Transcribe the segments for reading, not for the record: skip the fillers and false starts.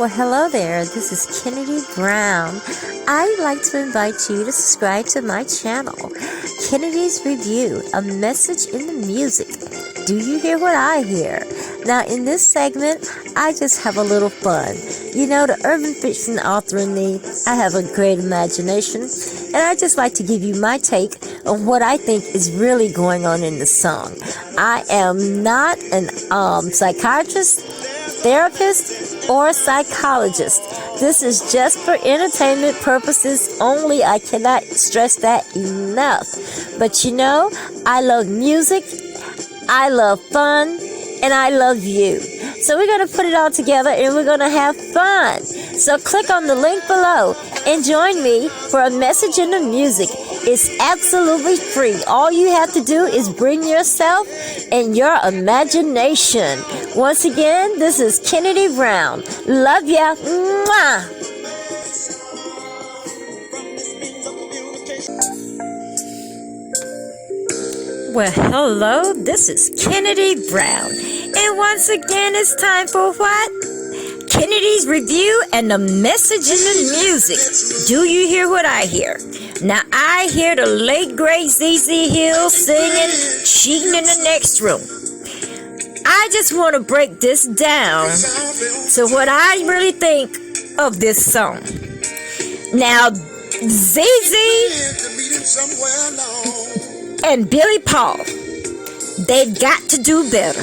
Well, hello there. This is Kennedy Brown. I'd like to invite you to subscribe to my channel, Kennedy's Review, a message in the music. Do you hear what I hear? Now, in this segment, I just have a little fun. You know, the urban fiction author in me, I have a great imagination, and I just like to give you my take on what I think is really going on in the song. I am not an psychiatrist, therapist, or psychologist. This is just for entertainment purposes only. I cannot stress that enough. But you know, I love music, I love fun, and I love you. So we're going to put it all together and we're going to have fun. So click on the link below and join me for a message in the music. It's absolutely free. All you have to do is bring yourself and your imagination. Once again, this is Kennedy Brown. Love ya. Mwah. Well, hello, this is Kennedy Brown. And once again, it's time for what? Kennedy's Review and the message in the music. Do you hear what I hear? Now, I hear the late great ZZ Hill singing, cheating in the next room. I just want to break this down to what I really think of this song. Now, ZZ and Billy Paul, they've got to do better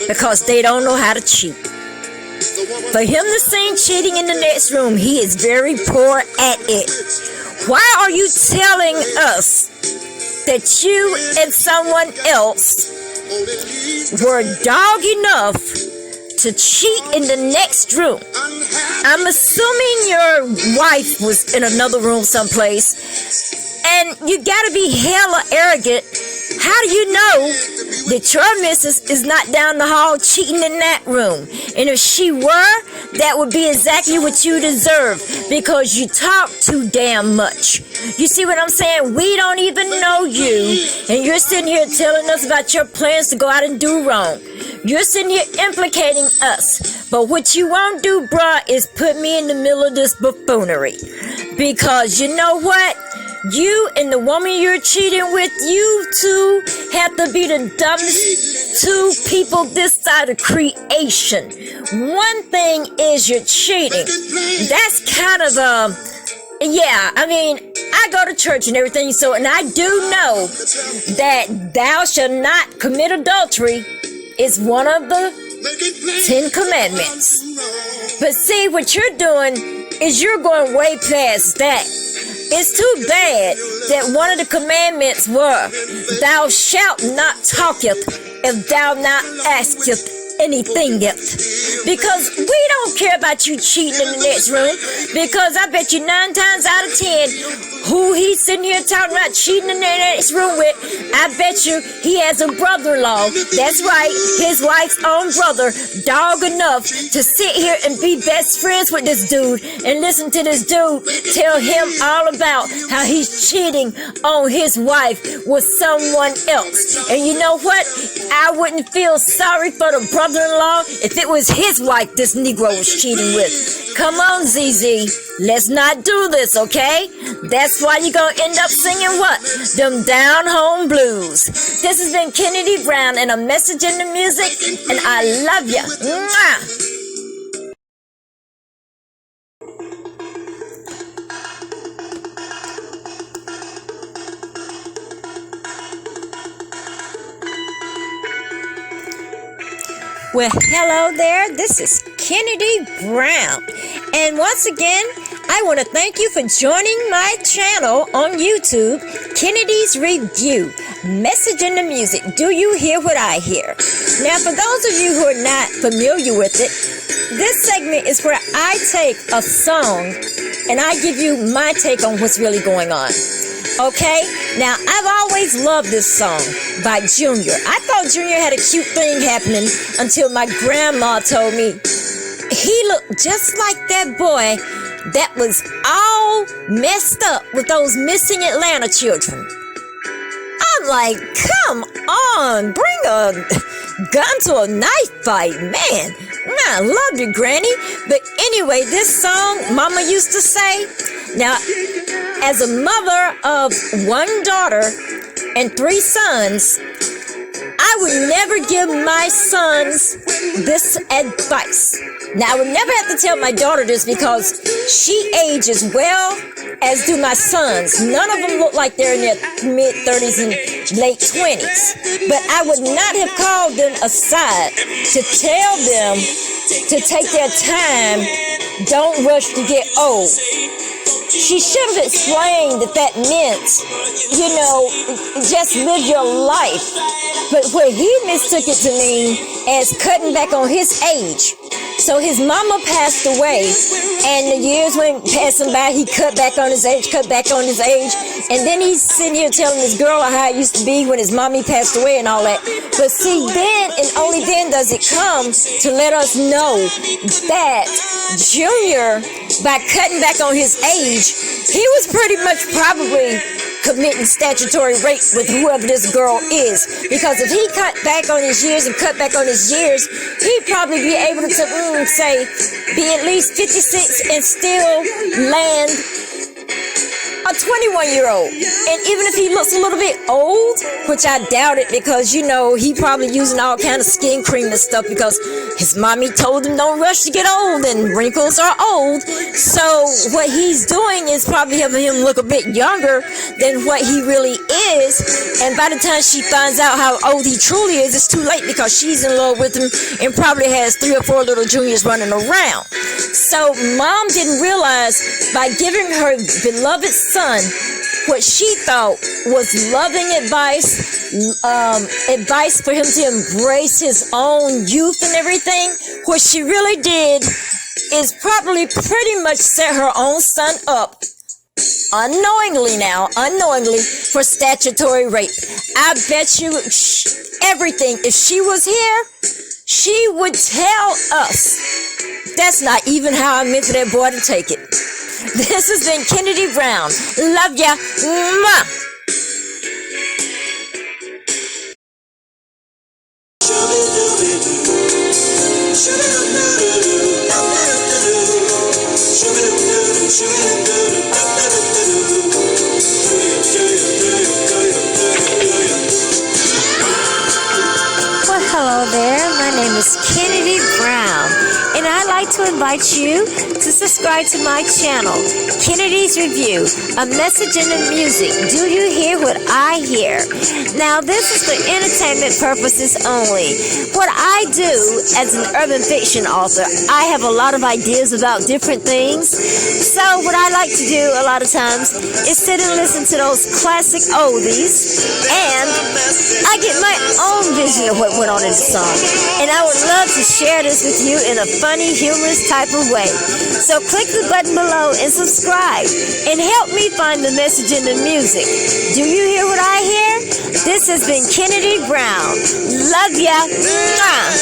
because they don't know how to cheat. For him to sing cheating in the next room, he is very poor at it. Why are you telling us that you and someone else were dog enough to cheat in the next room? I'm assuming your wife was in another room someplace, and you gotta be hella arrogant. How do you know that your missus is not down the hall cheating in that room? And if she were, that would be exactly what you deserve, because you talk too damn much. You see what I'm saying? We don't even know you, and you're sitting here telling us about your plans to go out and do wrong. You're sitting here implicating us. But what you won't do, bruh, is put me in the middle of this buffoonery. Because you know what? You and the woman you're cheating with, you two have to be the dumbest two people this side of creation. One thing is you're cheating. That's kind of yeah, I mean, I go to church and everything, and I do know that thou shalt not commit adultery is one of the 10 commandments. But see, what you're doing is you're going way past that. It's too bad that one of the commandments were, thou shalt not talketh if thou not asketh anything else. Because we don't care about you cheating in the next room, because I bet you 9 times out of 10 who he's sitting here talking about cheating in the next room with, I bet you he has a brother-in-law. That's right, his wife's own brother, dog enough to sit here and be best friends with this dude and listen to this dude tell him all about how he's cheating on his wife with someone else. And you know what? I wouldn't feel sorry for the brother-in-law if it was his wife this Negro was cheating with. Come on, ZZ, let's not do this, okay? That's why you're gonna end up singing what? Them down-home blues. This has been Kennedy Brown and a message in the music, and I love ya. Mwah! Well, hello there. This is Kennedy Brown. And once again, I want to thank you for joining my channel on YouTube, Kennedy's Review, Message in the Music. Do you hear what I hear? Now, for those of you who are not familiar with it, this segment is where I take a song and I give you my take on what's really going on. Okay? Now, I've always loved this song by Junior. I thought Junior had a cute thing happening until my grandma told me he looked just like that boy that was all messed up with those missing Atlanta children. I'm like, come on, bring a gun to a knife fight, man. I love you, Granny. But anyway, this song Mama used to say. Now, as a mother of one daughter and 3 sons, I would never give my sons this advice. Now, I would never have to tell my daughter this because she ages well, as do my sons. None of them look like they're in their mid-30s and late 20s. But I would not have called them aside to tell them to take their time, don't rush to get old. She should have explained that meant, just live your life. But what he mistook it to mean as cutting back on his age. So his mama passed away, and the years went passing by. He cut back on his age, and then he's sitting here telling his girl how it used to be when his mommy passed away and all that. But see, then and only then does it come to let us know that Junior, by cutting back on his age, he was pretty much probably committing statutory rape with whoever this girl is. Because if he cut back on his years and cut back on his years, he'd probably be able to be at least 56 and still land a 21-year-old. And even if he looks a little bit old, which I doubt it, because he probably using all kind of skin cream and stuff because his mommy told him don't rush to get old and wrinkles are old. So what he's doing is probably having him look a bit younger than what he really is. And by the time she finds out how old he truly is, it's too late because she's in love with him and probably has 3 or 4 little juniors running around. So mom didn't realize by giving her beloved son what she thought was loving advice for him to embrace his own youth and everything, what she really did is probably pretty much set her own son up unknowingly for statutory rape. I bet you everything, if she was here, she would tell us. That's not even how I meant for that boy to take it. This has been Kennedy Brown. Love ya. Mwah. Well, hello there. My name is Kennedy Brown, and I'd like to invite you to subscribe to my channel, Kennedy's Review, a message in the music. Do you hear what I hear? Now, this is for entertainment purposes only. What I do as an urban fiction author, I have a lot of ideas about different things. So what I like to do a lot of times is sit and listen to those classic oldies, and I get my own vision of what went on in the song. And I would love to share this with you in a funny, humorous type of way. So click the button below and subscribe and help me find the message in the music. Do you hear what I hear? This has been Kennedy Brown. Love ya. Mwah.